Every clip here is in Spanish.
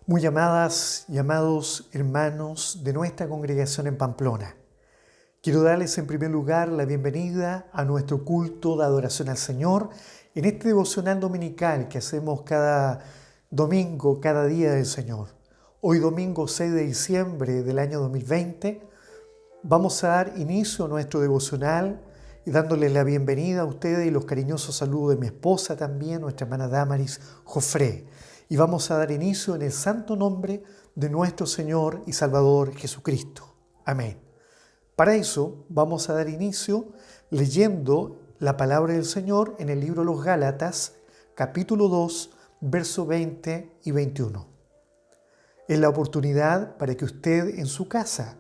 Muy amadas y amados hermanos de nuestra congregación en Pamplona, quiero darles en primer lugar la bienvenida a nuestro culto de adoración al Señor en este devocional dominical que hacemos cada domingo, cada día del Señor. Hoy domingo 6 de diciembre del año 2020 vamos a dar inicio a nuestro devocional y dándoles la bienvenida a ustedes y los cariñosos saludos de mi esposa también, nuestra hermana Damaris Jofré. Y vamos a dar inicio en el santo nombre de nuestro Señor y Salvador Jesucristo. Amén. Para eso vamos a dar inicio leyendo la palabra del Señor en el libro de los Gálatas, capítulo 2, versos 20 y 21. Es la oportunidad para que usted en su casa,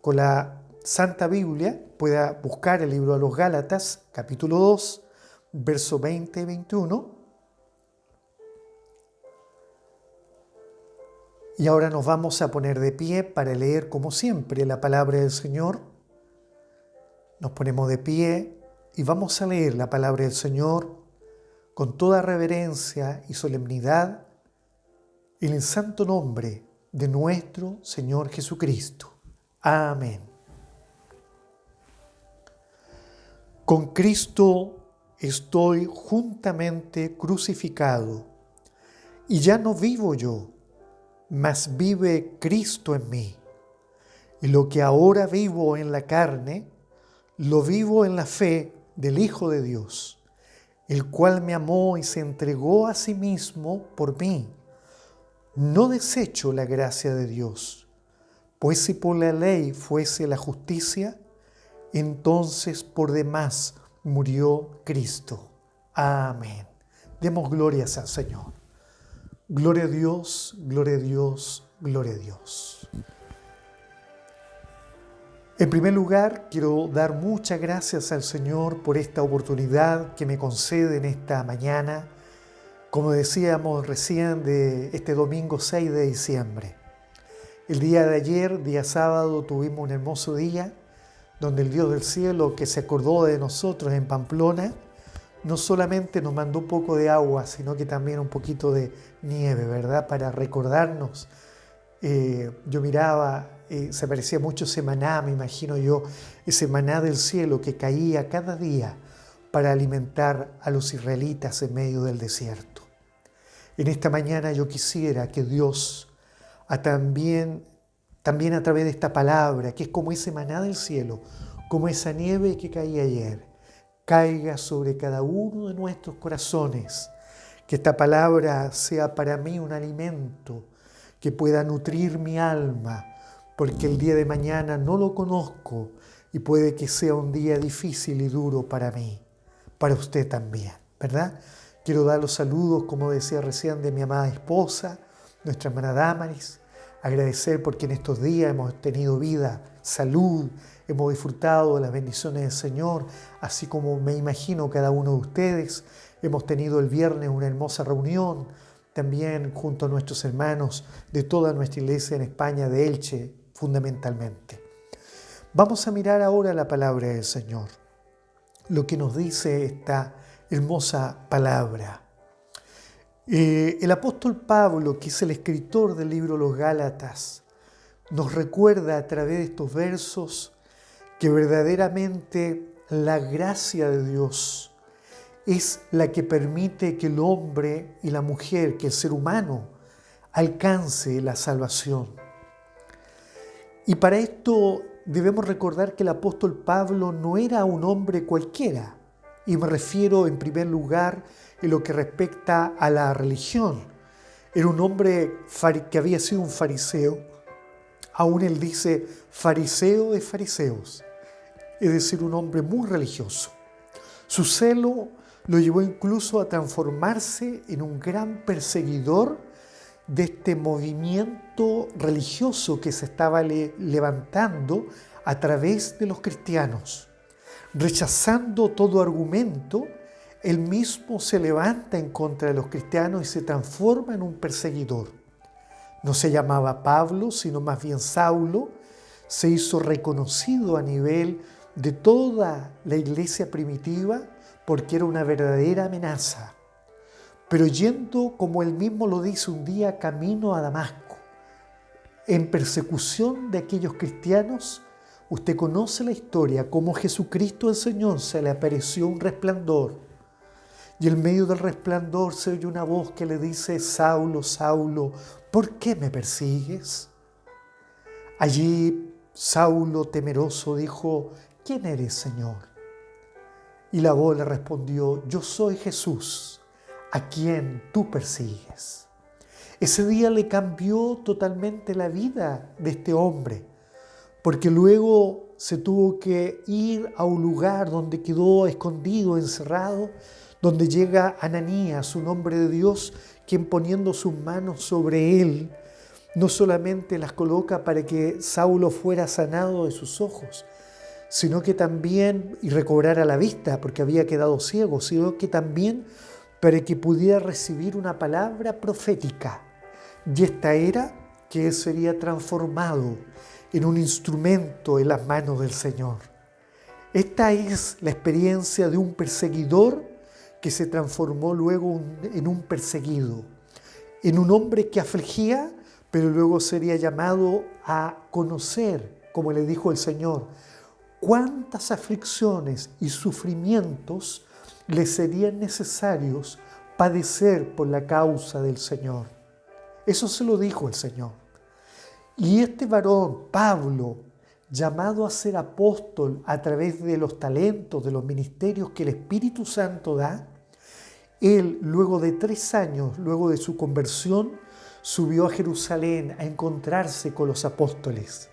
con la Santa Biblia, pueda buscar el libro de los Gálatas, capítulo 2, versos 20 y 21. Y ahora nos vamos a poner de pie para leer, como siempre, la palabra del Señor. Nos ponemos de pie y vamos a leer la palabra del Señor con toda reverencia y solemnidad en el santo nombre de nuestro Señor Jesucristo. Amén. Con Cristo estoy juntamente crucificado, y ya no vivo yo, mas vive Cristo en mí. Y lo que ahora vivo en la carne, lo vivo en la fe del Hijo de Dios, el cual me amó y se entregó a sí mismo por mí. No desecho la gracia de Dios, pues si por la ley fuese la justicia, entonces por demás murió Cristo. Amén. Demos glorias al Señor. Gloria a Dios, gloria a Dios, gloria a Dios. En primer lugar, quiero dar muchas gracias al Señor por esta oportunidad que me concede en esta mañana, como decíamos recién, de este domingo 6 de diciembre. El día de ayer, día sábado, tuvimos un hermoso día donde el Dios del cielo, que se acordó de nosotros en Pamplona, no solamente nos mandó un poco de agua, sino que también un poquito de nieve, ¿verdad? Para recordarnos. Yo miraba, se parecía mucho ese maná, me imagino yo, ese maná del cielo que caía cada día para alimentar a los israelitas en medio del desierto. En esta mañana yo quisiera que Dios, también a través de esta palabra, que es como ese maná del cielo, como esa nieve que caía ayer, caiga sobre cada uno de nuestros corazones, que esta palabra sea para mí un alimento que pueda nutrir mi alma, porque el día de mañana no lo conozco y puede que sea un día difícil y duro para mí, para usted también, ¿verdad? Quiero dar los saludos, como decía recién, de mi amada esposa, nuestra hermana Damaris, agradecer porque en estos días hemos tenido vida, salud, hemos disfrutado de las bendiciones del Señor, así como me imagino cada uno de ustedes. Hemos tenido el viernes una hermosa reunión, también junto a nuestros hermanos de toda nuestra iglesia en España, de Elche, fundamentalmente. Vamos a mirar ahora la palabra del Señor, lo que nos dice esta hermosa palabra. El apóstol Pablo, que es el escritor del libro de los Gálatas, nos recuerda a través de estos versos que verdaderamente la gracia de Dios es la que permite que el hombre y la mujer, que el ser humano, alcance la salvación. Y para esto debemos recordar que el apóstol Pablo no era un hombre cualquiera, y me refiero en primer lugar en lo que respecta a la religión. Era un hombre que había sido un fariseo, aún él dice fariseo de fariseos, es decir, un hombre muy religioso. Su celo lo llevó incluso a transformarse en un gran perseguidor de este movimiento religioso que se estaba levantando a través de los cristianos. Rechazando todo argumento, él mismo se levanta en contra de los cristianos y se transforma en un perseguidor. No se llamaba Pablo, sino más bien Saulo. Se hizo reconocido a nivel de toda la iglesia primitiva porque era una verdadera amenaza. Pero yendo, como él mismo lo dice, un día camino a Damasco, en persecución de aquellos cristianos, usted conoce la historia, cómo Jesucristo el Señor se le apareció un resplandor. Y en medio del resplandor se oye una voz que le dice: Saulo, Saulo, ¿por qué me persigues? Allí Saulo, temeroso, dijo: ¿quién eres, Señor? Y la voz le respondió: yo soy Jesús, a quien tú persigues. Ese día le cambió totalmente la vida de este hombre, porque luego se tuvo que ir a un lugar donde quedó escondido, encerrado, donde llega Ananías, un hombre de Dios, quien poniendo sus manos sobre él, no solamente las coloca para que Saulo fuera sanado de sus ojos, sino que también, y recobrara la vista, porque había quedado ciego, sino que también para que pudiera recibir una palabra profética. Y esta era que él sería transformado en un instrumento en las manos del Señor. Esta es la experiencia de un perseguidor que se transformó luego en un perseguido, en un hombre que afligía, pero luego sería llamado a conocer, como le dijo el Señor, cuántas aflicciones y sufrimientos le serían necesarios padecer por la causa del Señor. Eso se lo dijo el Señor. Y este varón, Pablo, llamado a ser apóstol a través de los talentos, de los ministerios que el Espíritu Santo da, él, luego de 3 años, luego de su conversión, subió a Jerusalén a encontrarse con los apóstoles.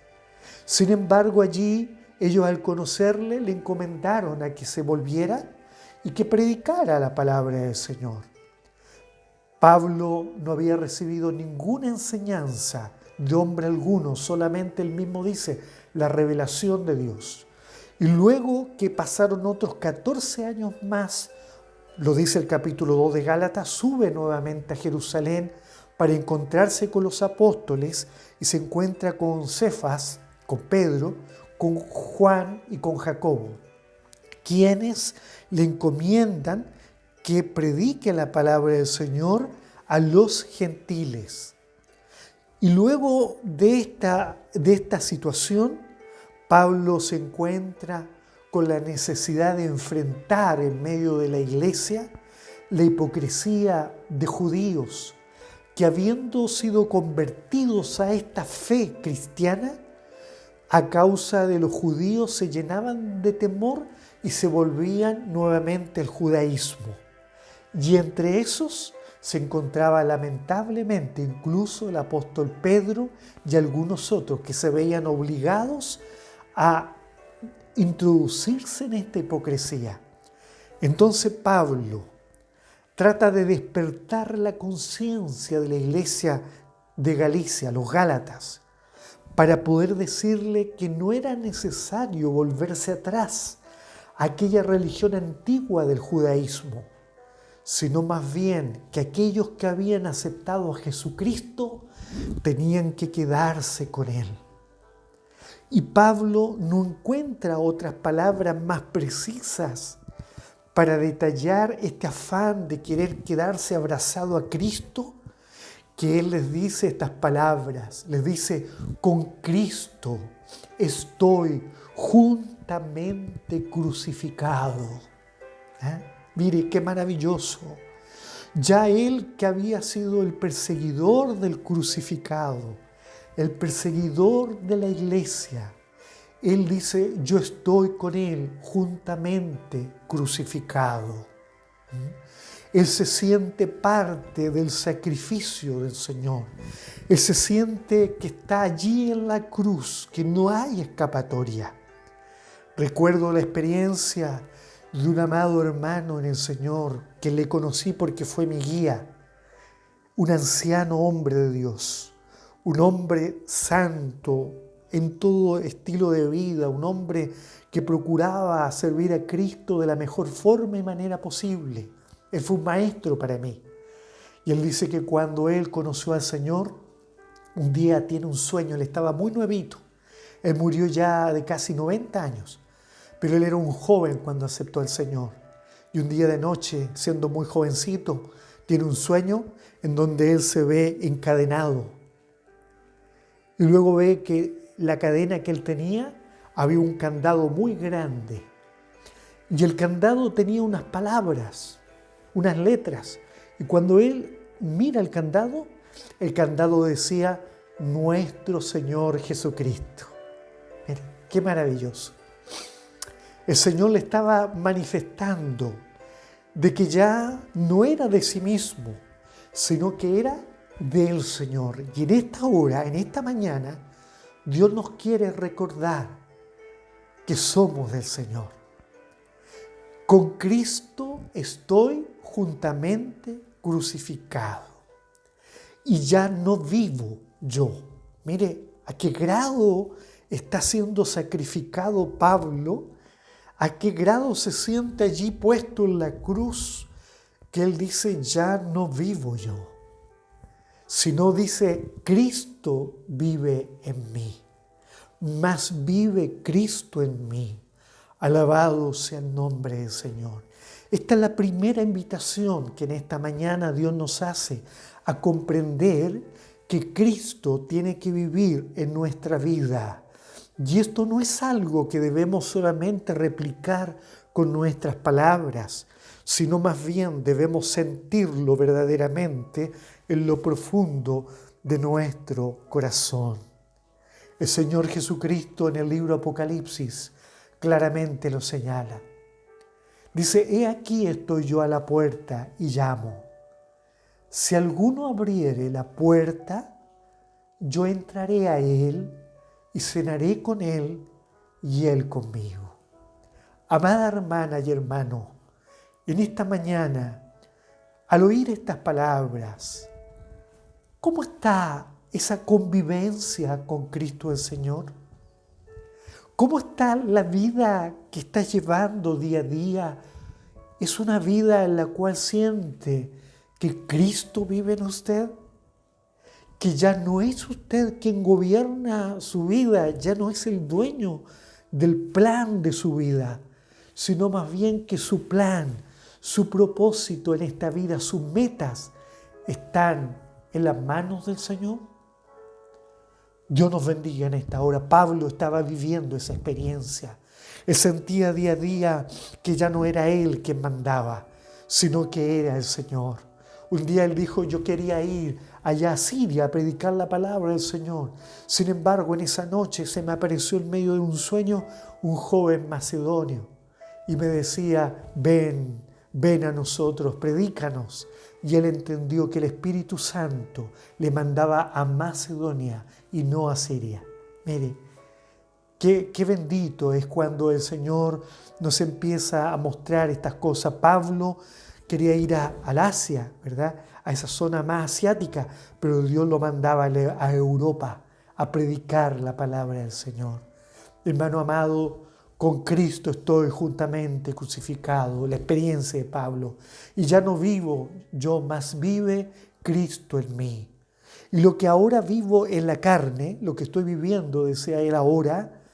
Sin embargo, allí ellos, al conocerle, le encomendaron a que se volviera y que predicara la palabra del Señor. Pablo no había recibido ninguna enseñanza de hombre alguno, solamente él mismo dice, la revelación de Dios. Y luego que pasaron otros 14 años más, lo dice el capítulo 2 de Gálatas, sube nuevamente a Jerusalén para encontrarse con los apóstoles y se encuentra con Cefas, con Pedro, con Juan y con Jacobo, quienes le encomiendan que predique la palabra del Señor a los gentiles. Y luego de esta situación, Pablo se encuentra con la necesidad de enfrentar en medio de la iglesia la hipocresía de judíos que, habiendo sido convertidos a esta fe cristiana, a causa de los judíos se llenaban de temor y se volvían nuevamente al judaísmo. Y entre esos se encontraba lamentablemente incluso el apóstol Pedro y algunos otros que se veían obligados a introducirse en esta hipocresía. Entonces Pablo trata de despertar la conciencia de la iglesia de Galicia, los Gálatas, para poder decirle que no era necesario volverse atrás a aquella religión antigua del judaísmo, sino más bien que aquellos que habían aceptado a Jesucristo tenían que quedarse con Él. Y Pablo no encuentra otras palabras más precisas para detallar este afán de querer quedarse abrazado a Cristo, que él les dice estas palabras, les dice: con Cristo estoy juntamente crucificado. Mire qué maravilloso. Ya él, que había sido el perseguidor del crucificado, el perseguidor de la iglesia, él dice: yo estoy con él juntamente crucificado. Él se siente parte del sacrificio del Señor. Él se siente que está allí en la cruz, que no hay escapatoria. Recuerdo la experiencia de un amado hermano en el Señor que le conocí porque fue mi guía, un anciano hombre de Dios, un hombre santo en todo estilo de vida, un hombre que procuraba servir a Cristo de la mejor forma y manera posible. Él fue un maestro para mí. Y él dice que cuando él conoció al Señor, un día tiene un sueño, él estaba muy nuevito. Él murió ya de casi 90 años, pero él era un joven cuando aceptó al Señor. Y un día de noche, siendo muy jovencito, tiene un sueño en donde él se ve encadenado. Y luego ve que la cadena que él tenía había un candado muy grande. Y el candado tenía unas palabras, unas letras. Y cuando él mira el candado decía Nuestro Señor Jesucristo. Mira, qué maravilloso. El Señor le estaba manifestando de que ya no era de sí mismo, sino que era del Señor. Y en esta hora, en esta mañana, Dios nos quiere recordar que somos del Señor. Con Cristo estoy juntamente crucificado y ya no vivo yo. Mire, a qué grado está siendo sacrificado Pablo, a qué grado se siente allí puesto en la cruz, que él dice, ya no vivo yo, sino dice, Cristo vive en mí, más vive Cristo en mí. Alabado sea el nombre del Señor. Esta es la primera invitación que en esta mañana Dios nos hace a comprender que Cristo tiene que vivir en nuestra vida. Y esto no es algo que debemos solamente replicar con nuestras palabras, sino más bien debemos sentirlo verdaderamente en lo profundo de nuestro corazón. El Señor Jesucristo en el libro Apocalipsis claramente lo señala. Dice, he aquí estoy yo a la puerta y llamo. Si alguno abriere la puerta, yo entraré a él y cenaré con él y él conmigo. Amada hermana y hermano, en esta mañana, al oír estas palabras, ¿cómo está esa convivencia con Cristo el Señor? ¿Cómo está la vida que está llevando día a día? ¿Es una vida en la cual siente que Cristo vive en usted? Que ya no es usted quien gobierna su vida, ya no es el dueño del plan de su vida, sino más bien que su plan, su propósito en esta vida, sus metas están en las manos del Señor. Dios nos bendiga en esta hora. Pablo estaba viviendo esa experiencia. Él sentía día a día que ya no era él quien mandaba, sino que era el Señor. Un día él dijo, yo quería ir allá a Siria a predicar la palabra del Señor. Sin embargo, en esa noche se me apareció en medio de un sueño un joven macedonio y me decía, ven a nosotros, predícanos. Y él entendió que el Espíritu Santo le mandaba a Macedonia y no a Siria. Mire, qué bendito es cuando el Señor nos empieza a mostrar estas cosas. Pablo quería ir al Asia, ¿verdad? A esa zona más asiática, pero Dios lo mandaba a Europa a predicar la palabra del Señor. Hermano amado, con Cristo estoy juntamente crucificado, la experiencia de Pablo. Y ya no vivo yo, más vive Cristo en mí. Y lo que ahora vivo en la carne, lo que estoy viviendo, decía él ahora,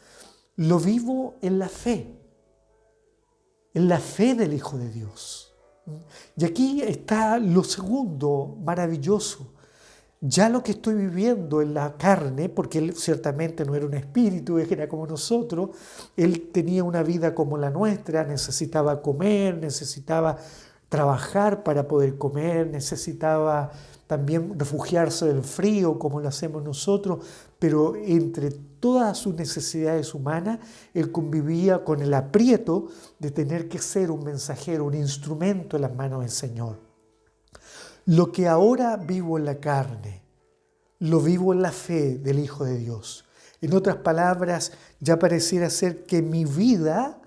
lo vivo en la fe del Hijo de Dios. Y aquí está lo segundo maravilloso. Ya lo que estoy viviendo en la carne, porque él ciertamente no era un espíritu, era como nosotros, él tenía una vida como la nuestra, necesitaba comer, necesitaba trabajar para poder comer, necesitaba también refugiarse del frío como lo hacemos nosotros, pero entre todas sus necesidades humanas, él convivía con el aprieto de tener que ser un mensajero, un instrumento en las manos del Señor. Lo que ahora vivo en la carne, lo vivo en la fe del Hijo de Dios. En otras palabras, ya pareciera ser que mi vida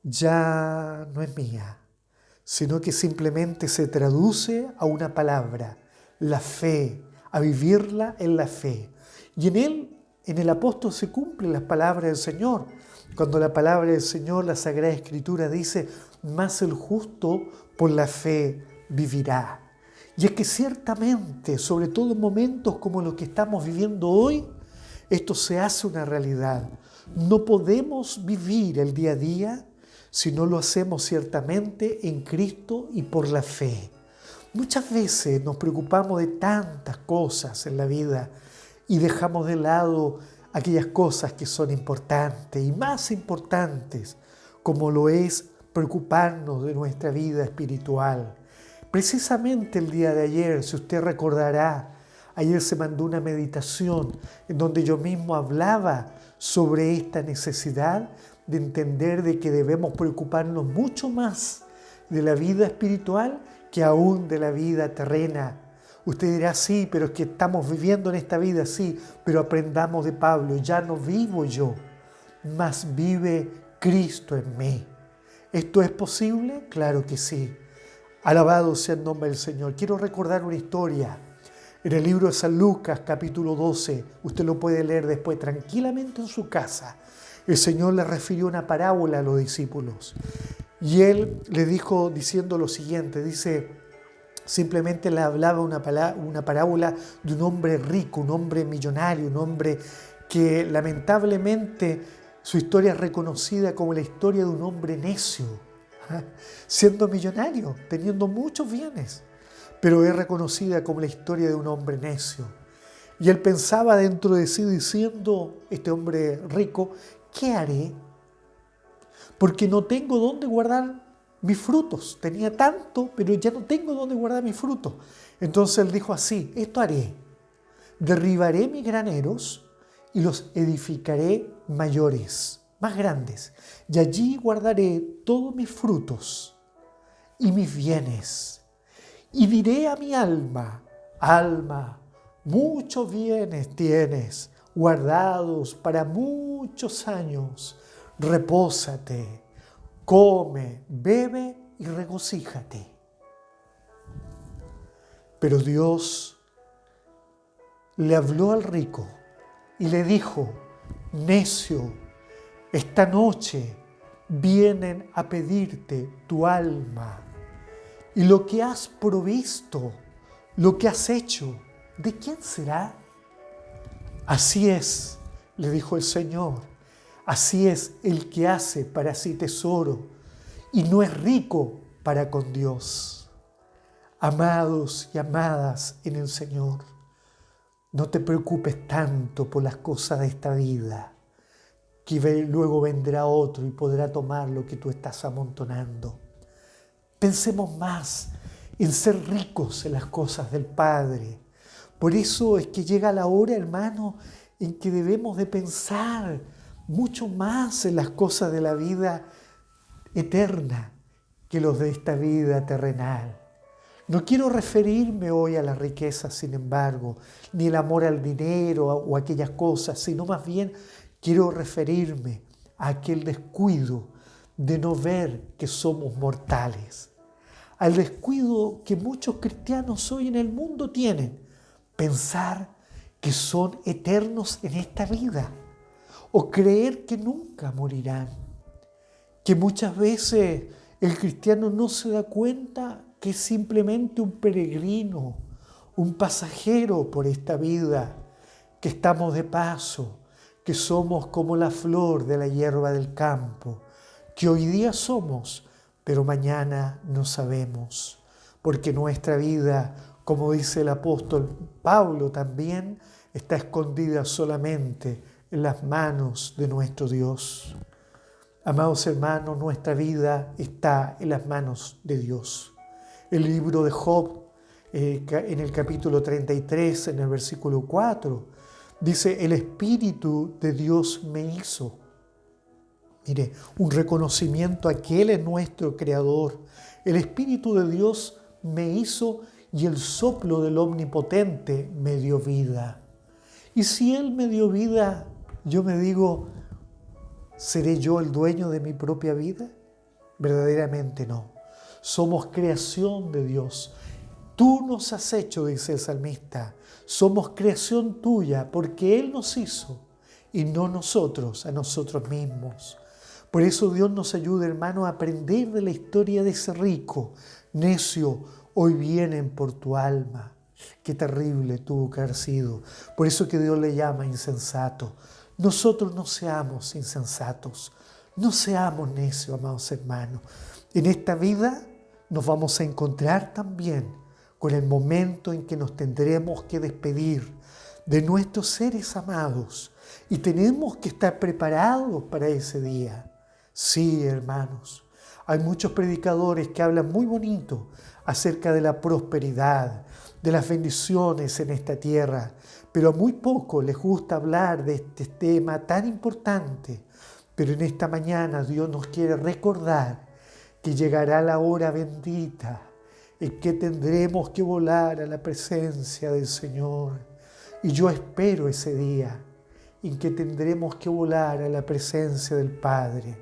ya no es mía, sino que simplemente se traduce a una palabra, la fe, a vivirla en la fe. Y en el apóstol se cumplen las palabras del Señor. Cuando la palabra del Señor, la Sagrada Escritura dice, más el justo por la fe vivirá. Y es que ciertamente, sobre todo en momentos como los que estamos viviendo hoy, esto se hace una realidad. No podemos vivir el día a día si no lo hacemos ciertamente en Cristo y por la fe. Muchas veces nos preocupamos de tantas cosas en la vida y dejamos de lado aquellas cosas que son importantes y más importantes, como lo es preocuparnos de nuestra vida espiritual. Precisamente el día de ayer, si usted recordará, ayer se mandó una meditación en donde yo mismo hablaba sobre esta necesidad de entender de que debemos preocuparnos mucho más de la vida espiritual que aún de la vida terrena. Usted dirá, sí, pero es que estamos viviendo en esta vida, sí, pero aprendamos de Pablo, ya no vivo yo, mas vive Cristo en mí. ¿Esto es posible? Claro que sí. Alabado sea el nombre del Señor. Quiero recordar una historia. En el libro de San Lucas, capítulo 12, usted lo puede leer después tranquilamente en su casa. El Señor le refirió una parábola a los discípulos. Y Él le dijo diciendo lo siguiente, simplemente le hablaba una parábola de un hombre rico, un hombre millonario, un hombre que lamentablemente su historia es reconocida como la historia de un hombre necio, siendo millonario, teniendo muchos bienes, pero es reconocida como la historia de un hombre necio. Y él pensaba dentro de sí diciendo, este hombre rico, ¿qué haré? Porque no tengo dónde guardar mis frutos. Tenía tanto, pero ya no tengo dónde guardar mis frutos. Entonces él dijo así, esto haré, derribaré mis graneros y los edificaré mayores, más grandes, y allí guardaré todos mis frutos y mis bienes. Y diré a mi alma, alma, muchos bienes tienes guardados para muchos años, repósate, come, bebe y regocíjate. Pero Dios le habló al rico y le dijo, necio, esta noche vienen a pedirte tu alma y lo que has provisto, lo que has hecho, ¿de quién será? Así es, le dijo el Señor, así es el que hace para sí tesoro y no es rico para con Dios. Amados y amadas en el Señor, no te preocupes tanto por las cosas de esta vida, que luego vendrá otro y podrá tomar lo que tú estás amontonando. Pensemos más en ser ricos en las cosas del Padre. Por eso es que llega la hora, hermano, en que debemos de pensar mucho más en las cosas de la vida eterna que los de esta vida terrenal. No quiero referirme hoy a la riqueza, sin embargo, ni el amor al dinero o aquellas cosas, sino más bien quiero referirme a aquel descuido de no ver que somos mortales, al descuido que muchos cristianos hoy en el mundo tienen, pensar que son eternos en esta vida o creer que nunca morirán, que muchas veces el cristiano no se da cuenta que es simplemente un peregrino, un pasajero por esta vida, que estamos de paso, que somos como la flor de la hierba del campo, que hoy día somos, pero mañana no sabemos, porque nuestra vida, como dice el apóstol Pablo también, está escondida solamente en las manos de nuestro Dios. Amados hermanos, nuestra vida está en las manos de Dios. El libro de Job, en el capítulo 33, en el versículo 4, dice, el Espíritu de Dios me hizo. Mire, un reconocimiento a que Él es nuestro Creador. El Espíritu de Dios me hizo y el soplo del Omnipotente me dio vida. Y si Él me dio vida, yo me digo, ¿seré yo el dueño de mi propia vida? Verdaderamente no. Somos creación de Dios. Tú nos has hecho, dice el salmista. Somos creación tuya porque Él nos hizo y no nosotros a nosotros mismos. Por eso Dios nos ayuda, hermano, a aprender de la historia de ese rico. Necio, hoy vienen por tu alma. Qué terrible tuvo que haber sido. Por eso que Dios le llama insensato. Nosotros no seamos insensatos. No seamos necios, amados hermanos. En esta vida nos vamos a encontrar también con el momento en que nos tendremos que despedir de nuestros seres amados y tenemos que estar preparados para ese día. Sí, hermanos, hay muchos predicadores que hablan muy bonito acerca de la prosperidad, de las bendiciones en esta tierra, pero a muy poco les gusta hablar de este tema tan importante. Pero en esta mañana Dios nos quiere recordar que llegará la hora bendita en que tendremos que volar a la presencia del Señor. Y yo espero ese día en que tendremos que volar a la presencia del Padre.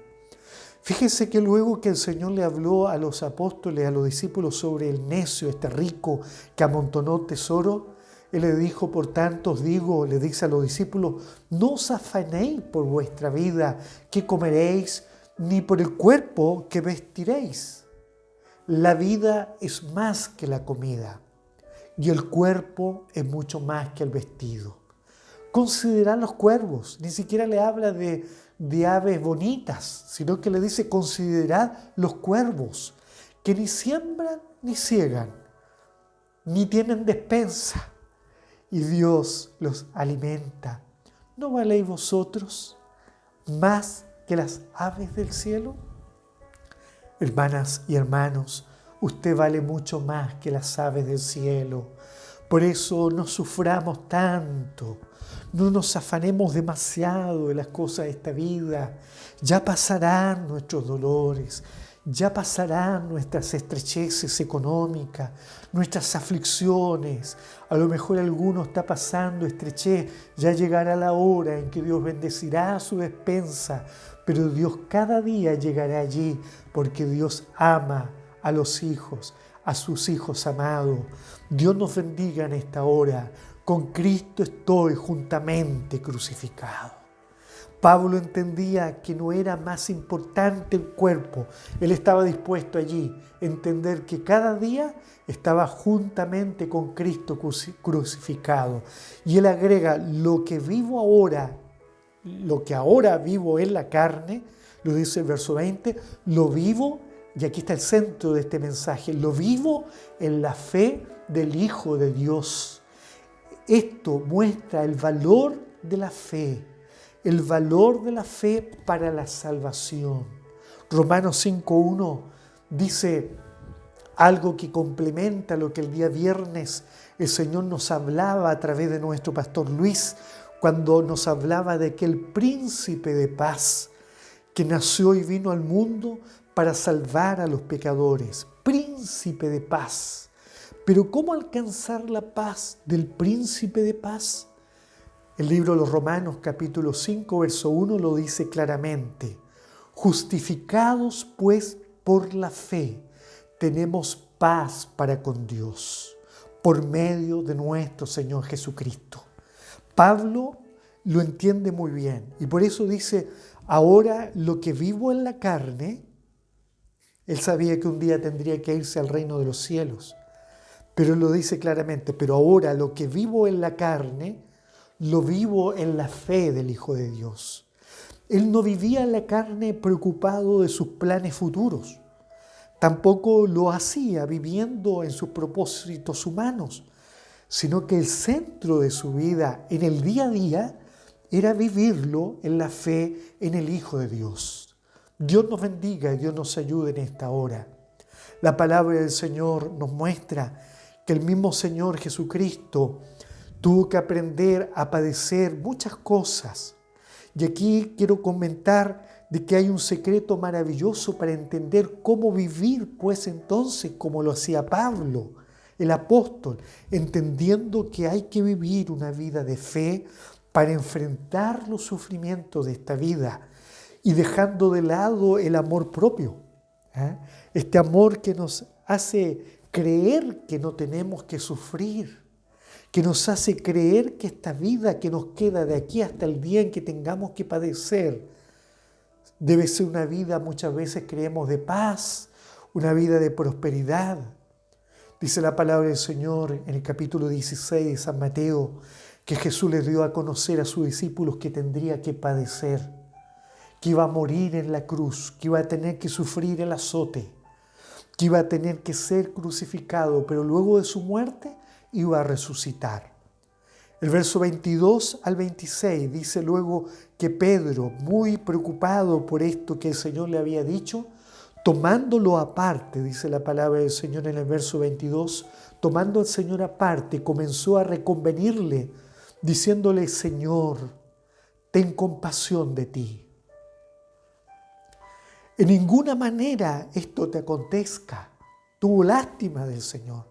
Fíjese que luego que el Señor le habló a los apóstoles, a los discípulos sobre el necio, este rico que amontonó tesoro, Él le dijo, por tanto os digo, le dice a los discípulos, no os afanéis por vuestra vida, qué comeréis, ni por el cuerpo que vestiréis. La vida es más que la comida, y el cuerpo es mucho más que el vestido. Considerad los cuervos, ni siquiera le habla de aves bonitas, sino que le dice, considerad los cuervos, que ni siembran ni ciegan, ni tienen despensa, y Dios los alimenta. ¿No valéis vosotros más que las aves del cielo? Hermanas y hermanos, usted vale mucho más que las aves del cielo. Por eso no suframos tanto, no nos afanemos demasiado de las cosas de esta vida. Ya pasarán nuestros dolores, ya pasarán nuestras estrecheces económicas, nuestras aflicciones. A lo mejor alguno está pasando estrechez, ya llegará la hora en que Dios bendecirá su despensa, pero Dios cada día llegará allí porque Dios ama a los hijos, a sus hijos amados. Dios nos bendiga en esta hora. Con Cristo estoy juntamente crucificado. Pablo entendía que no era más importante el cuerpo. Él estaba dispuesto allí a entender que cada día estaba juntamente con Cristo crucificado. Y él agrega, lo que ahora vivo en la carne, lo dice el verso 20, lo vivo, y aquí está el centro de este mensaje, lo vivo en la fe del Hijo de Dios. Esto muestra el valor de la fe. El valor de la fe para la salvación. Romanos 5.1 dice algo que complementa lo que el día viernes el Señor nos hablaba a través de nuestro pastor Luis, cuando nos hablaba de aquel príncipe de paz que nació y vino al mundo para salvar a los pecadores. Príncipe de paz. Pero ¿cómo alcanzar la paz del príncipe de paz? El libro de los Romanos, capítulo 5, verso 1, lo dice claramente. Justificados, pues, por la fe, tenemos paz para con Dios, por medio de nuestro Señor Jesucristo. Pablo lo entiende muy bien y por eso dice, ahora lo que vivo en la carne, él sabía que un día tendría que irse al reino de los cielos, pero él lo dice claramente, pero ahora lo que vivo en la carne, lo vivo en la fe del Hijo de Dios. Él no vivía en la carne preocupado de sus planes futuros. Tampoco lo hacía viviendo en sus propósitos humanos, sino que el centro de su vida en el día a día era vivirlo en la fe en el Hijo de Dios. Dios nos bendiga y Dios nos ayude en esta hora. La palabra del Señor nos muestra que el mismo Señor Jesucristo tuvo que aprender a padecer muchas cosas. Y aquí quiero comentar de que hay un secreto maravilloso para entender cómo vivir, pues entonces, como lo hacía Pablo, el apóstol, entendiendo que hay que vivir una vida de fe para enfrentar los sufrimientos de esta vida y dejando de lado el amor propio. Este amor que nos hace creer que no tenemos que sufrir, que nos hace creer que esta vida que nos queda de aquí hasta el día en que tengamos que padecer, debe ser una vida, muchas veces creemos, de paz, una vida de prosperidad. Dice la palabra del Señor en el capítulo 16 de San Mateo, que Jesús les dio a conocer a sus discípulos que tendría que padecer, que iba a morir en la cruz, que iba a tener que sufrir el azote, que iba a tener que ser crucificado, pero luego de su muerte iba a resucitar. El verso 22 al 26 dice luego que Pedro, muy preocupado por esto que el Señor le había dicho, tomándolo aparte, dice la palabra del Señor en el verso 22, tomando al Señor aparte, comenzó a reconvenirle, diciéndole: Señor, ten compasión de ti. En ninguna manera esto te acontezca. Tuvo lástima del Señor,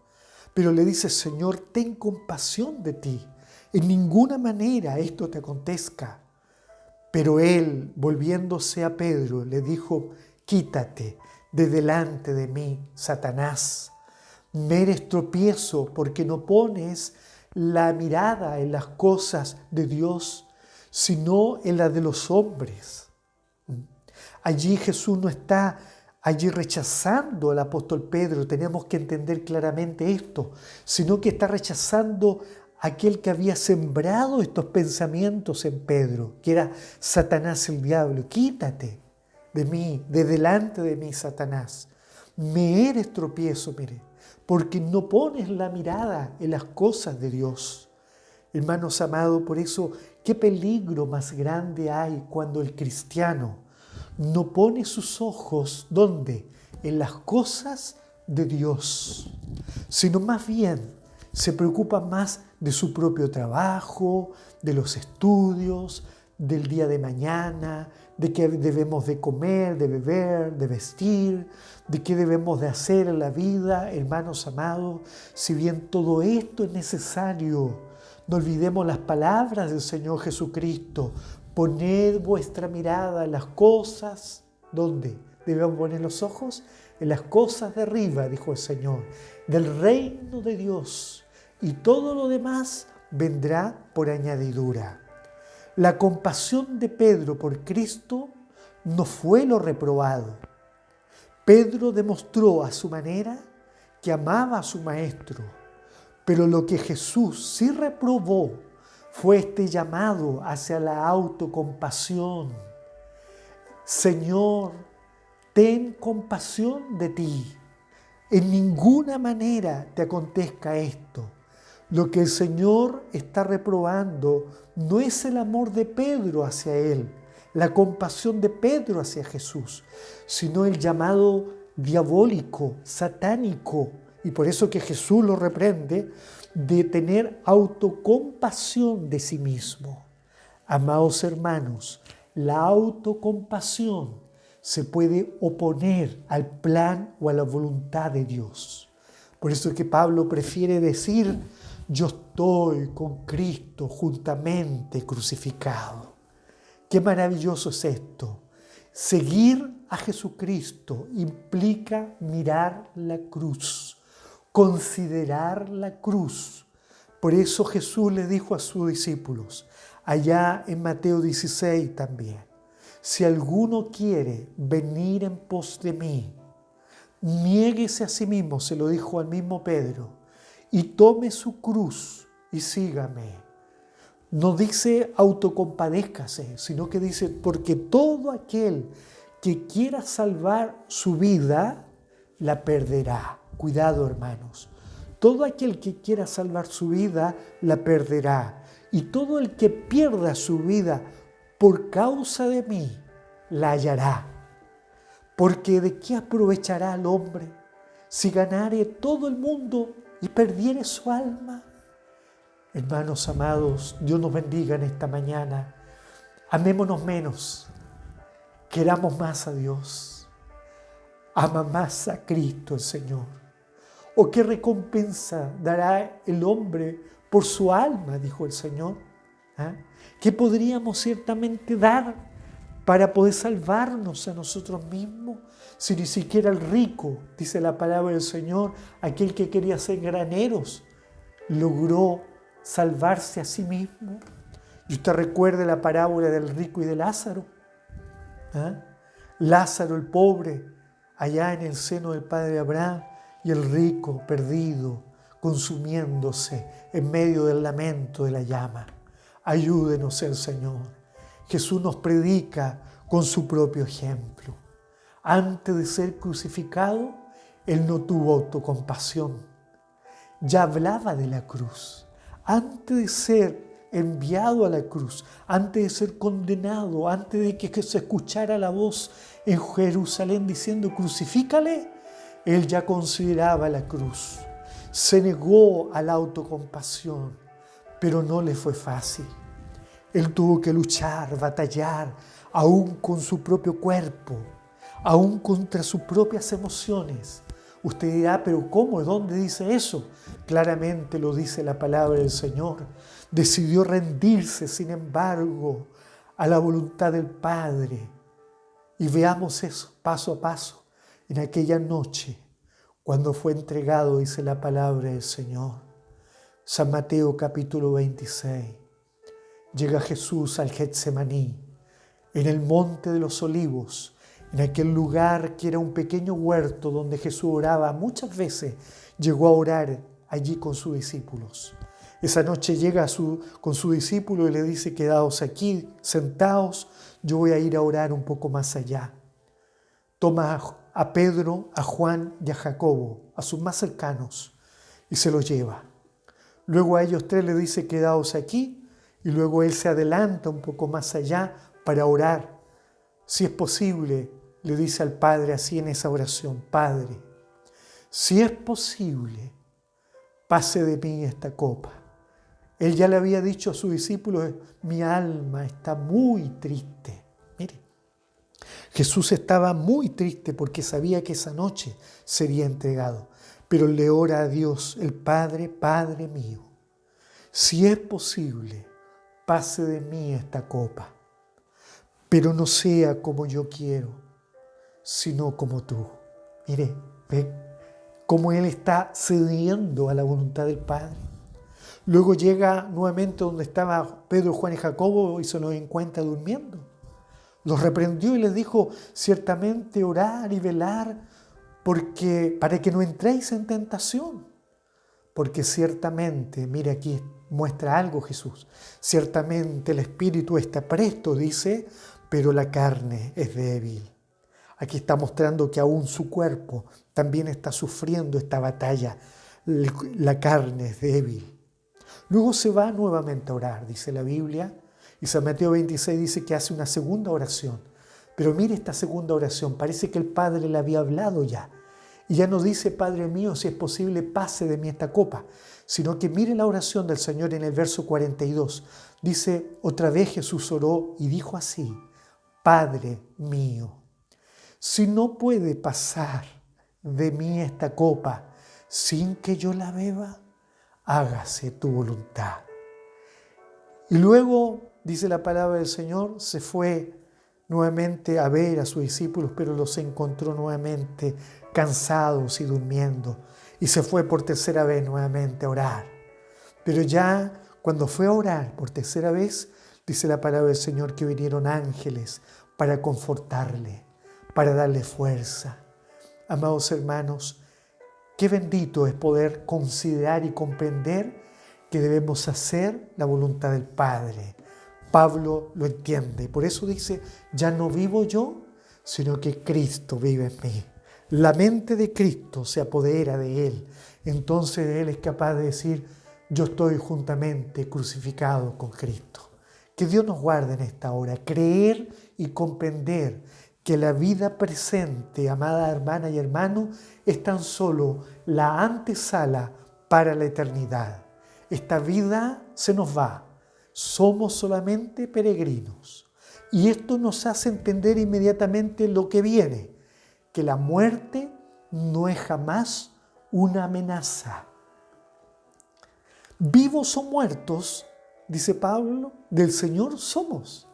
pero le dice: Señor, ten compasión de ti. En ninguna manera esto te acontezca. Pero él, volviéndose a Pedro, le dijo: quítate de delante de mí, Satanás. Me eres tropiezo porque no pones la mirada en las cosas de Dios, sino en las de los hombres. Allí Jesús no está rechazando al apóstol Pedro, tenemos que entender claramente esto, sino que está rechazando aquel que había sembrado estos pensamientos en Pedro, que era Satanás el diablo. Quítate de mí, de delante de mí, Satanás. Me eres tropiezo, mire, porque no pones la mirada en las cosas de Dios. Hermanos amados, por eso, qué peligro más grande hay cuando el cristiano no pone sus ojos, ¿dónde? En las cosas de Dios, sino más bien se preocupa más de su propio trabajo, de los estudios, del día de mañana, de qué debemos de comer, de beber, de vestir, de qué debemos de hacer en la vida. Hermanos amados, si bien todo esto es necesario, no olvidemos las palabras del Señor Jesucristo: poned vuestra mirada en las cosas, ¿dónde debemos poner los ojos? En las cosas de arriba, dijo el Señor, del reino de Dios, y todo lo demás vendrá por añadidura. La compasión de Pedro por Cristo no fue lo reprobado. Pedro demostró a su manera que amaba a su maestro, pero lo que Jesús sí reprobó fue este llamado hacia la autocompasión. Señor, ten compasión de ti. En ninguna manera te acontezca esto. Lo que el Señor está reprobando no es el amor de Pedro hacia Él, la compasión de Pedro hacia Jesús, sino el llamado diabólico, satánico, y por eso que Jesús lo reprende, de tener autocompasión de sí mismo. Amados hermanos, la autocompasión se puede oponer al plan o a la voluntad de Dios. Por eso es que Pablo prefiere decir: yo estoy con Cristo juntamente crucificado. Qué maravilloso es esto. Seguir a Jesucristo implica mirar la cruz, considerar la cruz. Por eso Jesús le dijo a sus discípulos, allá en Mateo 16 también: si alguno quiere venir en pos de mí, niéguese a sí mismo, se lo dijo al mismo Pedro, y tome su cruz y sígame. No dice autocompadézcase, sino que dice: porque todo aquel que quiera salvar su vida, la perderá. Cuidado, hermanos. Todo aquel que quiera salvar su vida, la perderá. Y todo el que pierda su vida por causa de mí, la hallará. Porque ¿de qué aprovechará el hombre si ganare todo el mundo y perdiere su alma? Hermanos amados, Dios nos bendiga en esta mañana. Amémonos menos, queramos más a Dios. Ama más a Cristo el Señor. ¿O qué recompensa dará el hombre por su alma?, dijo el Señor. ¿Qué podríamos ciertamente dar para poder salvarnos a nosotros mismos? Si ni siquiera el rico, dice la palabra del Señor, aquel que quería ser graneros, logró salvarse a sí mismo. Y usted recuerde la parábola del rico y de Lázaro. Lázaro el pobre, allá en el seno del padre Abraham, y el rico perdido, consumiéndose en medio del lamento de la llama. Ayúdenos el Señor. Jesús nos predica con su propio ejemplo. Antes de ser crucificado, Él no tuvo autocompasión. Ya hablaba de la cruz. Antes de ser enviado a la cruz, antes de ser condenado, antes de que se escuchara la voz en Jerusalén diciendo crucifícale, Él ya consideraba la cruz. Se negó a la autocompasión, pero no le fue fácil. Él tuvo que luchar, batallar, aún con su propio cuerpo, aún contra sus propias emociones. Usted dirá, pero ¿cómo? ¿Dónde dice eso? Claramente lo dice la palabra del Señor. Decidió rendirse, sin embargo, a la voluntad del Padre. Y veamos eso paso a paso. En aquella noche, cuando fue entregado, dice la palabra del Señor. San Mateo capítulo 26. Llega Jesús al Getsemaní, en el monte de los olivos, en aquel lugar que era un pequeño huerto donde Jesús oraba. Muchas veces llegó a orar allí con sus discípulos. Esa noche llega con su discípulo y le dice, quedaos aquí, sentaos, yo voy a ir a orar un poco más allá. Toma a Pedro, a Juan y a Jacobo, a sus más cercanos, y se los lleva. Luego a ellos tres le dice, quedaos aquí, y luego él se adelanta un poco más allá para orar. Si es posible, le dice al Padre así en esa oración, Padre, si es posible, pase de mí esta copa. Él ya le había dicho a sus discípulos, mi alma está muy triste. Mire, Jesús estaba muy triste porque sabía que esa noche sería entregado. Pero le ora a Dios, el Padre, Padre mío, si es posible, pase de mí esta copa, pero no sea como yo quiero, sino como tú. Mire, ve cómo Él está cediendo a la voluntad del Padre. Luego llega nuevamente donde estaba Pedro, Juan y Jacobo y se los encuentra durmiendo. Los reprendió y les dijo, ciertamente orar y velar para que no entréis en tentación. Porque ciertamente, mire aquí muestra algo Jesús, ciertamente el espíritu está presto, dice, pero la carne es débil. Aquí está mostrando que aún su cuerpo también está sufriendo esta batalla. La carne es débil. Luego se va nuevamente a orar, dice la Biblia, y San Mateo 26 dice que hace una segunda oración. Pero mire esta segunda oración, parece que el Padre le había hablado ya. Y ya no dice, Padre mío, si es posible, pase de mí esta copa, sino que mire la oración del Señor en el verso 42. Dice, otra vez Jesús oró y dijo así, Padre mío, si no puede pasar de mí esta copa sin que yo la beba, hágase tu voluntad. Y luego, dice la palabra del Señor, se fue nuevamente a ver a sus discípulos, pero los encontró nuevamente cansados y durmiendo. Y se fue por tercera vez nuevamente a orar. Pero ya cuando fue a orar por tercera vez, dice la palabra del Señor que vinieron ángeles para confortarle, para darle fuerza. Amados hermanos, qué bendito es poder considerar y comprender que debemos hacer la voluntad del Padre. Pablo lo entiende, por eso dice, ya no vivo yo, sino que Cristo vive en mí. La mente de Cristo se apodera de él, entonces él es capaz de decir, yo estoy juntamente crucificado con Cristo. Que Dios nos guarde en esta hora, creer y comprender que la vida presente, amada hermana y hermano, es tan solo la antesala para la eternidad. Esta vida se nos va. Somos solamente peregrinos. Y esto nos hace entender inmediatamente lo que viene, que la muerte no es jamás una amenaza. Vivos o muertos, dice Pablo, del Señor somos.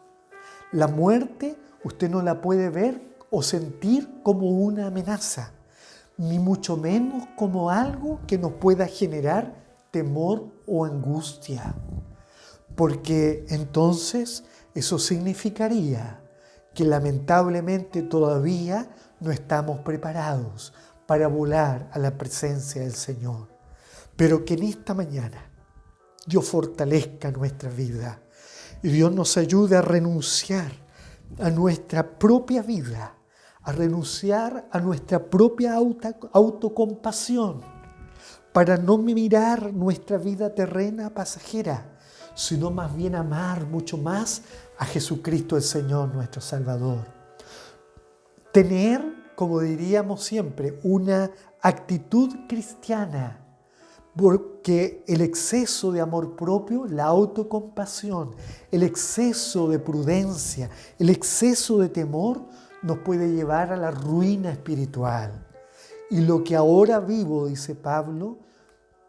La muerte usted no la puede ver o sentir como una amenaza, ni mucho menos como algo que nos pueda generar temor o angustia. Porque entonces eso significaría que lamentablemente todavía no estamos preparados para volar a la presencia del Señor. Pero que en esta mañana Dios fortalezca nuestra vida y Dios nos ayude a renunciar a nuestra propia vida, a renunciar a nuestra propia autocompasión, para no mirar nuestra vida terrena pasajera, sino más bien amar mucho más a Jesucristo el Señor, nuestro Salvador. Tener, como diríamos siempre, una actitud cristiana, porque el exceso de amor propio, la autocompasión, el exceso de prudencia, el exceso de temor nos puede llevar a la ruina espiritual. Y lo que ahora vivo, dice Pablo,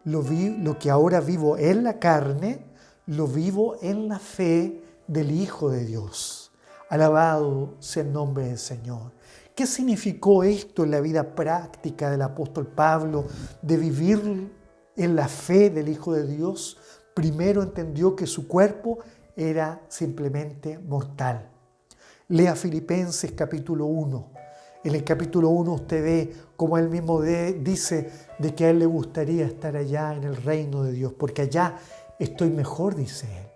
lo que ahora vivo en la carne, lo vivo en la fe del Hijo de Dios. Alabado sea el nombre del Señor. ¿Qué significó esto en la vida práctica del apóstol Pablo de vivir en la fe del Hijo de Dios? Primero entendió que su cuerpo era simplemente mortal. Lea Filipenses capítulo 1. En el capítulo 1 usted ve cómo él mismo dice de que a él le gustaría estar allá en el reino de Dios, porque allá estoy mejor, dice él.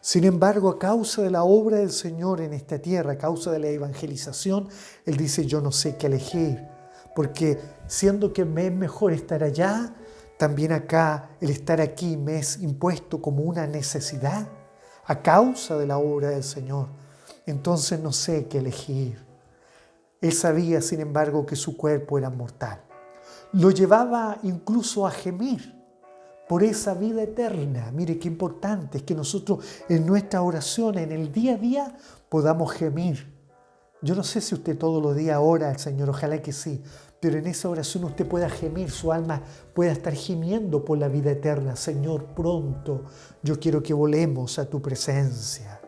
Sin embargo, a causa de la obra del Señor en esta tierra, a causa de la evangelización, él dice, yo no sé qué elegir, porque siendo que me es mejor estar allá, también acá, el estar aquí me es impuesto como una necesidad a causa de la obra del Señor. Entonces no sé qué elegir. Él sabía, sin embargo, que su cuerpo era mortal. Lo llevaba incluso a gemir por esa vida eterna. Mire qué importante es que nosotros en nuestra oración, en el día a día, podamos gemir. Yo no sé si usted todos los días ora al Señor, ojalá que sí, pero en esa oración usted pueda gemir, su alma pueda estar gimiendo por la vida eterna. Señor, pronto yo quiero que volemos a tu presencia.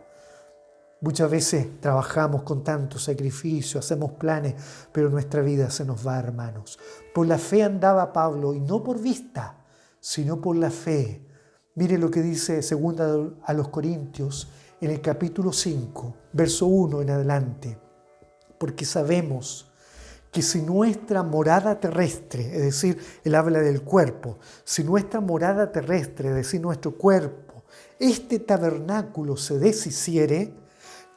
Muchas veces trabajamos con tanto sacrificio, hacemos planes, pero nuestra vida se nos va, hermanos. Por la fe andaba Pablo, y no por vista, sino por la fe. Mire lo que dice 2 a los Corintios, en el capítulo 5, verso 1 en adelante. Porque sabemos que si nuestra morada terrestre, es decir, él habla del cuerpo, si nuestra morada terrestre, es decir, nuestro cuerpo, este tabernáculo se deshiciere,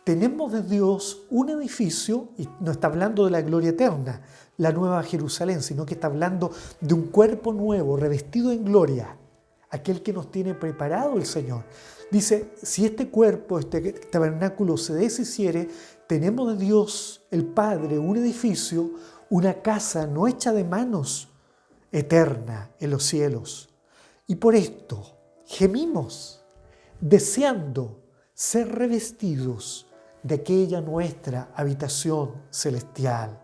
tenemos de Dios un edificio, y no está hablando de la gloria eterna, la nueva Jerusalén, sino que está hablando de un cuerpo nuevo, revestido en gloria, aquel que nos tiene preparado el Señor. Dice, si este cuerpo, este tabernáculo se deshiciere, tenemos de Dios, el Padre, un edificio, una casa no hecha de manos, eterna en los cielos. Y por esto gemimos, deseando ser revestidos de aquella nuestra habitación celestial.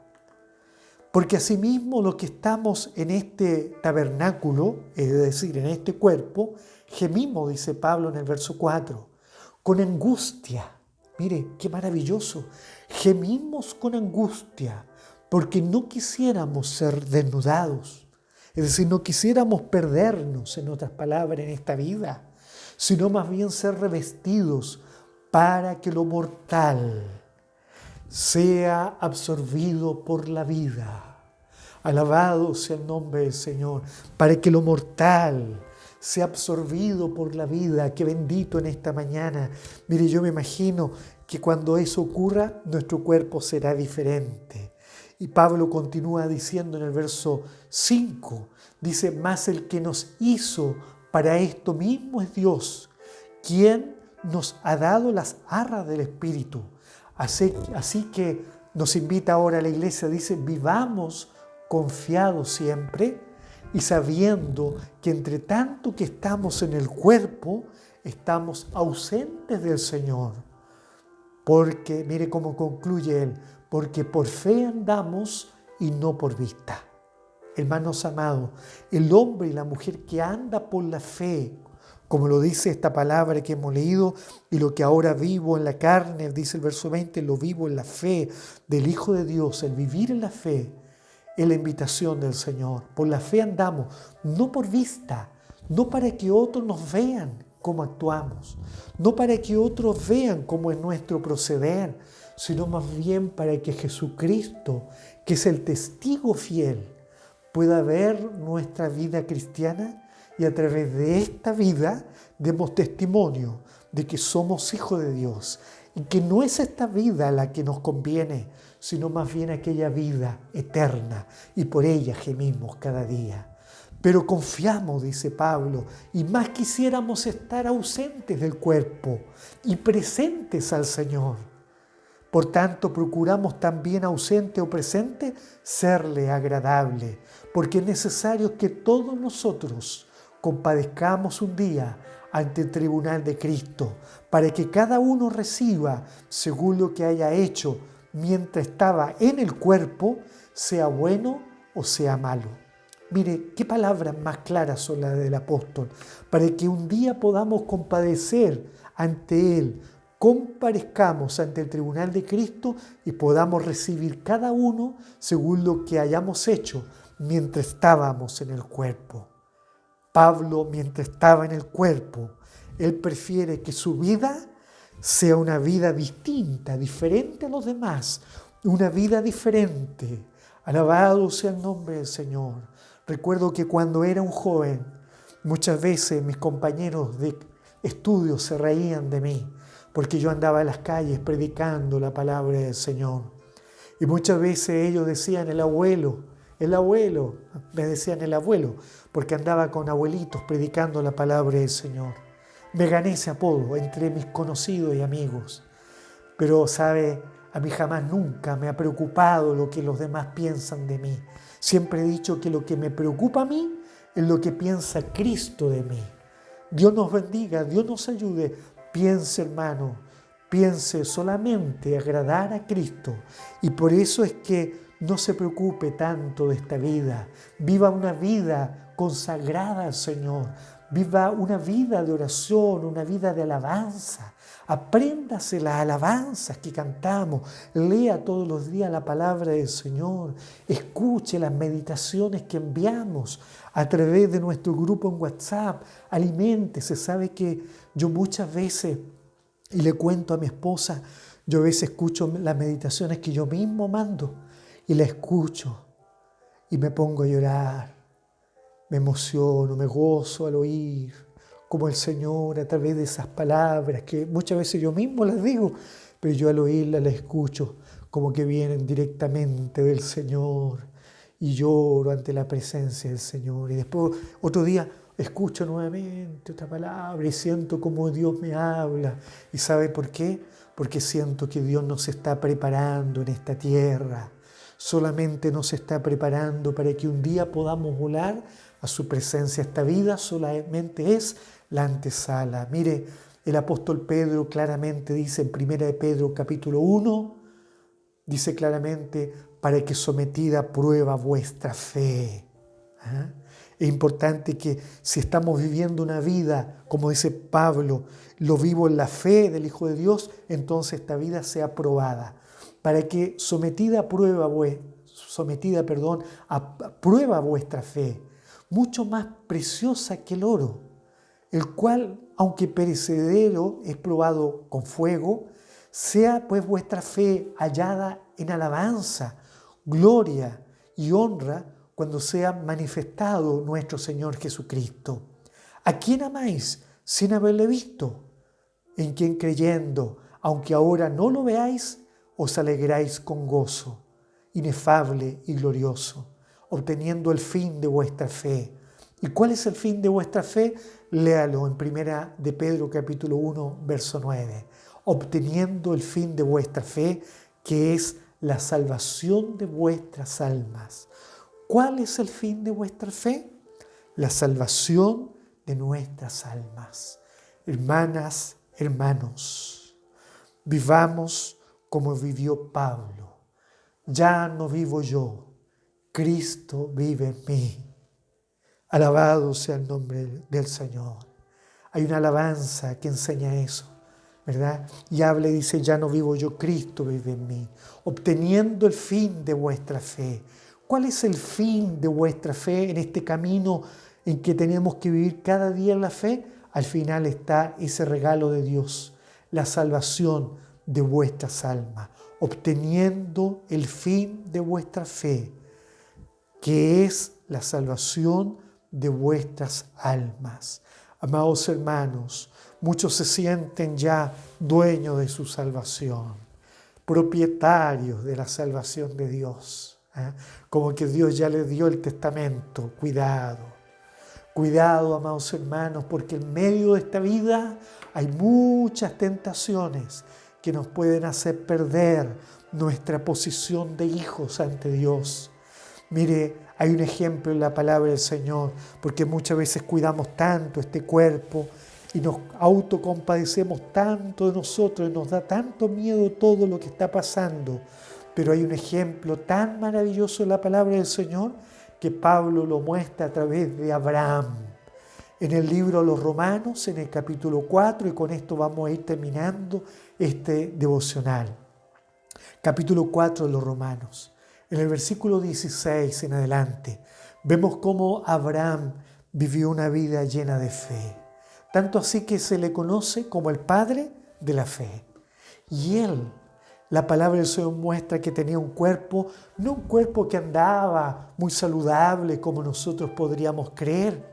Porque asimismo los que estamos en este tabernáculo, es decir, en este cuerpo, gemimos, dice Pablo en el verso 4, con angustia. Mire, qué maravilloso. Gemimos con angustia porque no quisiéramos ser desnudados. Es decir, no quisiéramos perdernos, en otras palabras, en esta vida, sino más bien ser revestidos para que lo mortal sea absorbido por la vida. Alabado sea el nombre del Señor. Para que lo mortal sea absorbido por la vida. Qué bendito en esta mañana. Mire, yo me imagino que cuando eso ocurra, nuestro cuerpo será diferente. Y Pablo continúa diciendo en el verso 5, dice, mas el que nos hizo para esto mismo es Dios, quien nos ha dado las arras del Espíritu. Así que nos invita ahora a la iglesia, dice, vivamos confiados siempre y sabiendo que entre tanto que estamos en el cuerpo, estamos ausentes del Señor. Porque, mire cómo concluye él, porque por fe andamos y no por vista. Hermanos amados, el hombre y la mujer que anda por la fe, como lo dice esta palabra que hemos leído, y lo que ahora vivo en la carne, dice el verso 20, lo vivo en la fe del Hijo de Dios. El vivir en la fe es la invitación del Señor. Por la fe andamos, no por vista, no para que otros nos vean cómo actuamos, no para que otros vean cómo es nuestro proceder, sino más bien para que Jesucristo, que es el testigo fiel, pueda ver nuestra vida cristiana y a través de esta vida demos testimonio de que somos hijos de Dios y que no es esta vida la que nos conviene, sino más bien aquella vida eterna, y por ella gemimos cada día. Pero confiamos, dice Pablo, y más quisiéramos estar ausentes del cuerpo y presentes al Señor. Por tanto, procuramos también ausente o presente serle agradable, porque es necesario que todos nosotros compadezcamos un día ante el tribunal de Cristo, para que cada uno reciba según lo que haya hecho mientras estaba en el cuerpo, sea bueno o sea malo. Mire, qué palabras más claras son las del apóstol, para que un día podamos compadecer ante Él, comparezcamos ante el tribunal de Cristo y podamos recibir cada uno según lo que hayamos hecho mientras estábamos en el cuerpo. Pablo, mientras estaba en el cuerpo, él prefiere que su vida sea una vida distinta, diferente a los demás, una vida diferente. Alabado sea el nombre del Señor. Recuerdo que cuando era un joven, muchas veces mis compañeros de estudio se reían de mí, porque yo andaba en las calles predicando la palabra del Señor. Y muchas veces ellos decían, el abuelo, me decían el abuelo, porque andaba con abuelitos predicando la palabra del Señor. Me gané ese apodo entre mis conocidos y amigos. Pero, ¿sabe? A mí jamás nunca me ha preocupado lo que los demás piensan de mí. Siempre he dicho que lo que me preocupa a mí es lo que piensa Cristo de mí. Dios nos bendiga, Dios nos ayude. Piense, hermano, piense solamente agradar a Cristo. Y por eso es que no se preocupe tanto de esta vida. Viva una vida consagrada al Señor. Viva una vida de oración, una vida de alabanza. Apréndase las alabanzas que cantamos. Lea todos los días la palabra del Señor. Escuche las meditaciones que enviamos a través de nuestro grupo en WhatsApp. Aliméntese. Sabe que yo muchas veces, y le cuento a mi esposa, yo a veces escucho las meditaciones que yo mismo mando y la escucho y me pongo a llorar. Me emociono, me gozo al oír como el Señor a través de esas palabras que muchas veces yo mismo las digo, pero yo al oírlas las escucho como que vienen directamente del Señor y lloro ante la presencia del Señor. Y después otro día escucho nuevamente otra palabra y siento como Dios me habla. ¿Y sabe por qué? Porque siento que Dios nos está preparando en esta tierra. Solamente nos está preparando para que un día podamos volar a su presencia. Esta vida solamente es la antesala. Mire, el apóstol Pedro claramente dice en 1 de Pedro capítulo 1, dice claramente, para que sometida a prueba vuestra fe. Es importante que si estamos viviendo una vida, como dice Pablo, lo vivo en la fe del Hijo de Dios, entonces esta vida sea probada. Para que sometida a prueba vuestra fe, mucho más preciosa que el oro, el cual, aunque perecedero, es probado con fuego, sea pues vuestra fe hallada en alabanza, gloria y honra cuando sea manifestado nuestro Señor Jesucristo. ¿A quién amáis sin haberle visto? En quien creyendo, aunque ahora no lo veáis, os alegráis con gozo inefable y glorioso, obteniendo el fin de vuestra fe. ¿Y cuál es el fin de vuestra fe? Léalo en 1 de Pedro capítulo 1, verso 9. Obteniendo el fin de vuestra fe, que es la salvación de vuestras almas. ¿Cuál es el fin de vuestra fe? La salvación de nuestras almas. Hermanas, hermanos, vivamos como vivió Pablo. Ya no vivo yo, Cristo vive en mí. Alabado sea el nombre del Señor. Hay una alabanza que enseña eso, ¿verdad? Y habla y dice, ya no vivo yo, Cristo vive en mí, obteniendo el fin de vuestra fe. ¿Cuál es el fin de vuestra fe en este camino en que tenemos que vivir cada día en la fe? Al final está ese regalo de Dios, la salvación de vuestras almas, obteniendo el fin de vuestra fe, que es la salvación de vuestras almas. Amados hermanos, muchos se sienten ya dueños de su salvación, propietarios de la salvación de Dios. Como que Dios ya les dio el testamento. Cuidado. Cuidado, amados hermanos, porque en medio de esta vida hay muchas tentaciones que nos pueden hacer perder nuestra posición de hijos ante Dios. Mire, hay un ejemplo en la palabra del Señor, porque muchas veces cuidamos tanto este cuerpo y nos autocompadecemos tanto de nosotros y nos da tanto miedo todo lo que está pasando. Pero hay un ejemplo tan maravilloso en la palabra del Señor que Pablo lo muestra a través de Abraham. En el libro de los Romanos, en el capítulo 4, y con esto vamos a ir terminando este devocional. Capítulo 4 de los Romanos. En el versículo 16 en adelante, vemos cómo Abraham vivió una vida llena de fe. Tanto así que se le conoce como el padre de la fe. Y él, la palabra del Señor muestra que tenía un cuerpo, no un cuerpo que andaba muy saludable como nosotros podríamos creer.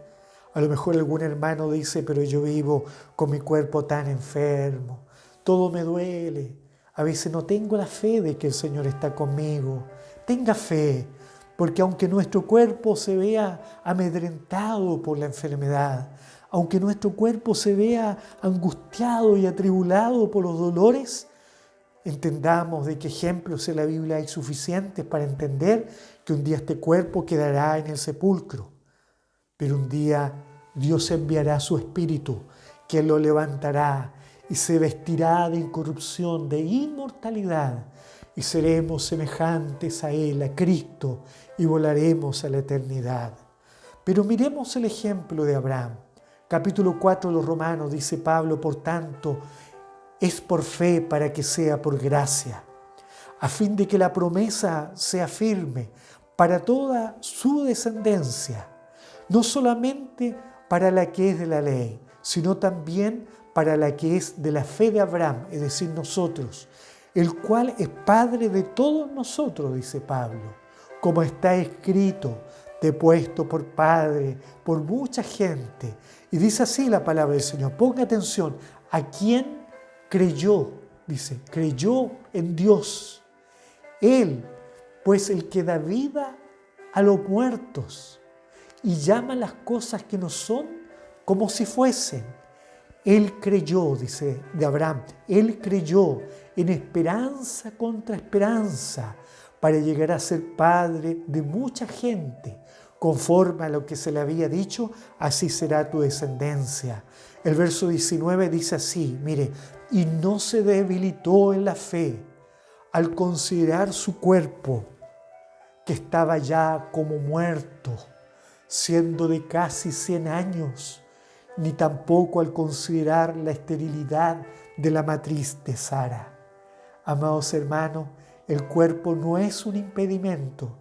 A lo mejor algún hermano dice, pero yo vivo con mi cuerpo tan enfermo, todo me duele, a veces no tengo la fe de que el Señor está conmigo. Tenga fe, porque aunque nuestro cuerpo se vea amedrentado por la enfermedad, aunque nuestro cuerpo se vea angustiado y atribulado por los dolores, entendamos de que ejemplos en la Biblia hay suficientes para entender que un día este cuerpo quedará en el sepulcro. Pero un día Dios enviará su Espíritu, que lo levantará y se vestirá de incorrupción, de inmortalidad, y seremos semejantes a Él, a Cristo, y volaremos a la eternidad. Pero miremos el ejemplo de Abraham. Capítulo 4 de los Romanos dice Pablo, por tanto, es por fe para que sea por gracia, a fin de que la promesa sea firme para toda su descendencia, no solamente para la que es de la ley, sino también para la que es de la fe de Abraham, es decir, nosotros, el cual es Padre de todos nosotros, dice Pablo, como está escrito, te he puesto por Padre, por mucha gente. Y dice así la palabra del Señor, ponga atención, ¿a quién creyó? Dice, creyó en Dios. Él, pues el que da vida a los muertos y llama las cosas que no son como si fuesen. Él creyó, dice de Abraham, él creyó en esperanza contra esperanza para llegar a ser padre de mucha gente. Conforme a lo que se le había dicho, así será tu descendencia. El verso 19 dice así, mire, y no se debilitó en la fe al considerar su cuerpo, que estaba ya como muerto, siendo de casi 100 años, ni tampoco al considerar la esterilidad de la matriz de Sara. Amados hermanos, el cuerpo no es un impedimento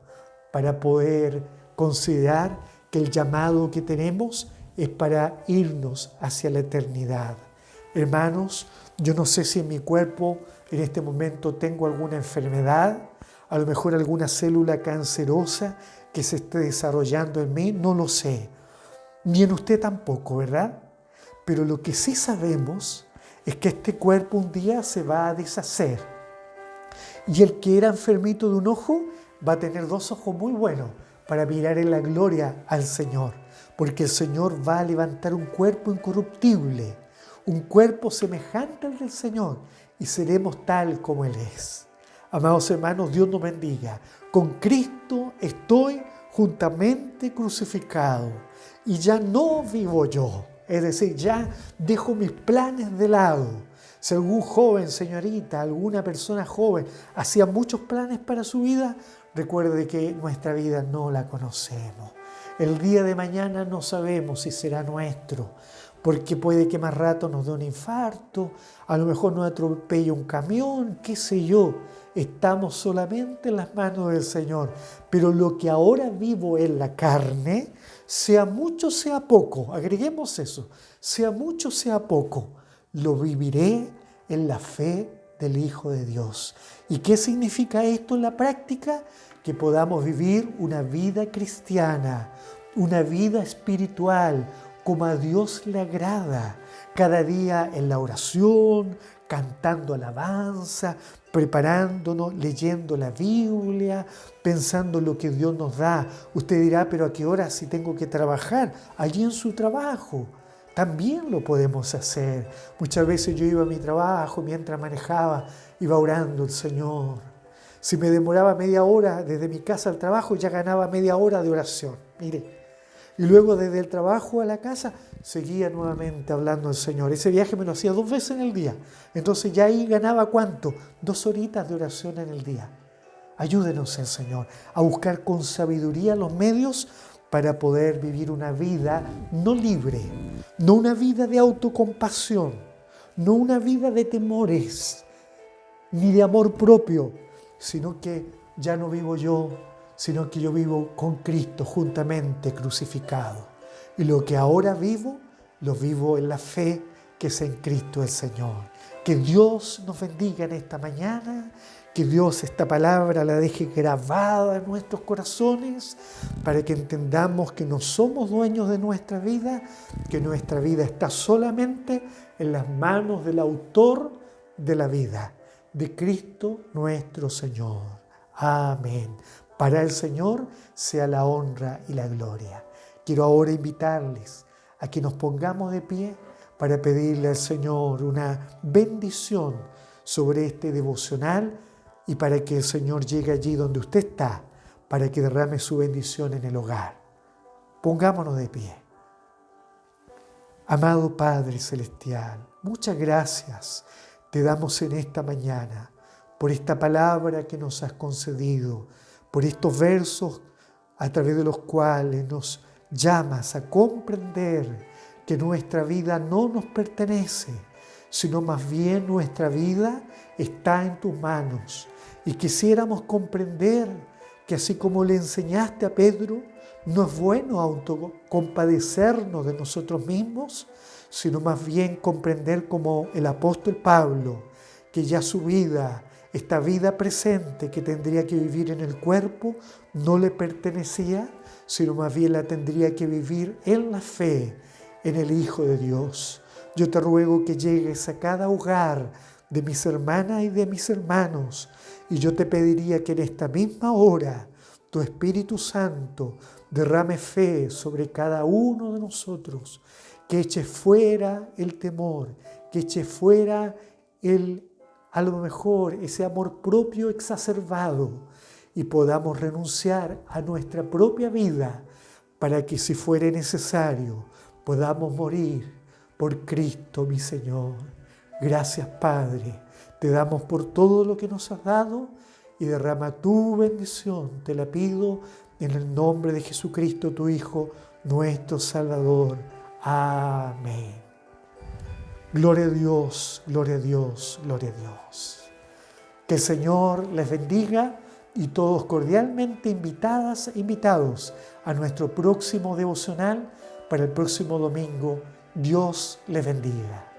para poder considerar que el llamado que tenemos es para irnos hacia la eternidad. Hermanos, yo no sé si en mi cuerpo en este momento tengo alguna enfermedad, a lo mejor alguna célula cancerosa que se esté desarrollando en mí, no lo sé. Ni en usted tampoco, ¿verdad? Pero lo que sí sabemos es que este cuerpo un día se va a deshacer. Y el que era enfermito de un ojo va a tener 2 ojos muy buenos para mirar en la gloria al Señor. Porque el Señor va a levantar un cuerpo incorruptible, un cuerpo semejante al del Señor, y seremos tal como Él es. Amados hermanos, Dios nos bendiga. Con Cristo estoy juntamente crucificado y ya no vivo yo. Es decir, ya dejo mis planes de lado. Si algún joven, señorita, alguna persona joven hacía muchos planes para su vida, recuerde que nuestra vida no la conocemos. El día de mañana no sabemos si será nuestro, porque puede que más rato nos dé un infarto, a lo mejor nos atropelle un camión, qué sé yo. Estamos solamente en las manos del Señor. Pero lo que ahora vivo en la carne, sea mucho, sea poco, agreguemos eso, sea mucho, sea poco, lo viviré en la fe del Hijo de Dios. ¿Y qué significa esto en la práctica? Que podamos vivir una vida cristiana, una vida espiritual, como a Dios le agrada, cada día en la oración, cantando alabanza, preparándonos, leyendo la Biblia, pensando en lo que Dios nos da. Usted dirá, pero ¿a qué hora si tengo que trabajar? Allí en su trabajo. También lo podemos hacer. Muchas veces yo iba a mi trabajo, mientras manejaba, iba orando al Señor. Si me demoraba media hora desde mi casa al trabajo, ya ganaba media hora de oración. Mire. Y luego desde el trabajo a la casa, seguía nuevamente hablando al Señor. Ese viaje me lo hacía 2 veces en el día. Entonces ya ahí ganaba ¿cuánto? 2 horitas de oración en el día. Ayúdenos el Señor a buscar con sabiduría los medios para poder vivir una vida no libre, no una vida de autocompasión, no una vida de temores, ni de amor propio, sino que ya no vivo yo, sino que yo vivo con Cristo juntamente crucificado. Y lo que ahora vivo, lo vivo en la fe que es en Cristo el Señor. Que Dios nos bendiga en esta mañana, que Dios esta palabra la deje grabada en nuestros corazones para que entendamos que no somos dueños de nuestra vida, que nuestra vida está solamente en las manos del autor de la vida, de Cristo nuestro Señor. Amén. Para el Señor sea la honra y la gloria. Quiero ahora invitarles a que nos pongamos de pie para pedirle al Señor una bendición sobre este devocional y para que el Señor llegue allí donde usted está, para que derrame su bendición en el hogar. Pongámonos de pie. Amado Padre Celestial, muchas gracias te damos en esta mañana por esta palabra que nos has concedido, por estos versos a través de los cuales nos llamas a comprender que nuestra vida no nos pertenece, sino más bien nuestra vida está en tus manos. Y quisiéramos comprender que así como le enseñaste a Pedro, no es bueno autocompadecernos de nosotros mismos, sino más bien comprender como el apóstol Pablo, que ya su vida, esta vida presente que tendría que vivir en el cuerpo, no le pertenecía, sino más bien la tendría que vivir en la fe, en el Hijo de Dios. Yo te ruego que llegues a cada hogar de mis hermanas y de mis hermanos, y yo te pediría que en esta misma hora tu Espíritu Santo derrame fe sobre cada uno de nosotros, que eche fuera el temor, que eche fuera a lo mejor ese amor propio exacerbado y podamos renunciar a nuestra propia vida para que si fuere necesario podamos morir por Cristo mi Señor. Gracias Padre, te damos por todo lo que nos has dado y derrama tu bendición, te la pido en el nombre de Jesucristo tu Hijo, nuestro Salvador. Amén. Gloria a Dios, gloria a Dios, gloria a Dios. Que el Señor les bendiga y todos cordialmente invitadas e invitados a nuestro próximo devocional para el próximo domingo. Dios les bendiga.